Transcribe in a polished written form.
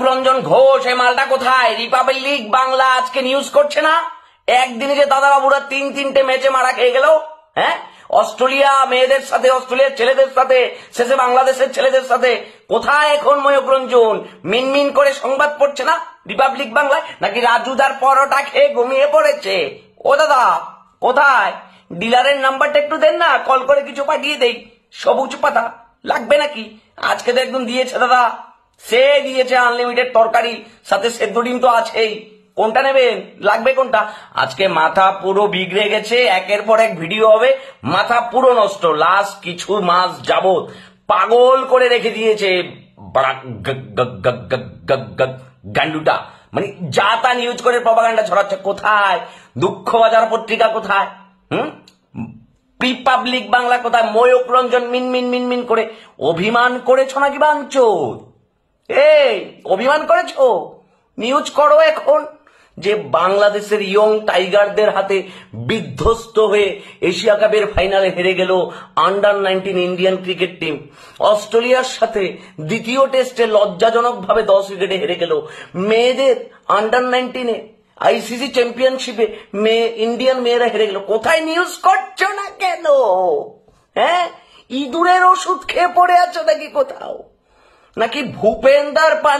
রঞ্জন ঘোষ এই মালটা কোথায়? রিপাবলিক বাংলা আজকে নিউজ করছে না? একদিনে যে দাদা বাবুরা তিনটে ম্যাচে মারা খেয়ে গেল। হ্যাঁ, অস্ট্রেলিয়া মেয়েদের সাথে, অস্ট্রেলিয়ার ছেলেদের সাথে, শেষে বাংলাদেশের ছেলেদের সাথে। কোথায় এখন ময়ূক রঞ্জন? মিনমিন করে সংবাদ পড়ছে না রিপাবলিক বাংলায়? নাকি রাজুদার পরোটা খেয়ে ঘুমিয়ে পড়েছে? ও দাদা কোথায়? ডিলারের নাম্বারটা একটু দেন না, কল করে কিছু পাঠিয়ে দেই। সবুজ পাতা লাগবে নাকি? আজকে তো একদম দিয়েছে দাদা, সে দিয়েছে আনলিমিটেড তরকারি, সাথে সেদ্ধ ডিম তো আছেই। কোনটা নেবেন? লাগবে কোনটা? আজকে মাথা পুরো বিগড়ে গেছে, একের পর এক ভিডিও হবে, মাথা পুরো নষ্ট। লাস্ট কিছু মাস যাবত পাগল করে রেখে দিয়েছে গান্ডুটা, মানে যা তা নিউজ করে প্রপাগান্ডা ছড়াচ্ছে। কোথায় দুঃখবাজার পত্রিকা? কোথায় রিপাবলিক বাংলা? কোথায় ময়ূক রঞ্জন মিনমিন করে? অভিমান করেছ নাকি বাঞ্চোদ? এই অভিমান করেছো? নিউজ করো এখন যে বাংলাদেশের ইয়ং টাইগারদের হাতে বিধ্বস্ত হয়ে এশিয়া কাপের ফাইনালে হেরে গেল আন্ডার-19 ইন্ডিয়ান ক্রিকেট টিম। অস্ট্রেলিয়ার সাথে দ্বিতীয় টেস্টে লজ্জাজনকভাবে 10 উইকেটে হেরে গেল। মেয়েদের আন্ডার-19 আইসিসি চ্যাম্পিয়নশিপে ইন্ডিয়ান মেয়েরা হেরে গেল। কোথায় নিউজ করছো না কেন? হ্যাঁ, ইঁদুরের ওষুধ খেয়ে পড়ে আছো নাকি কোথাও? নাকি ভূপেন্দার পানি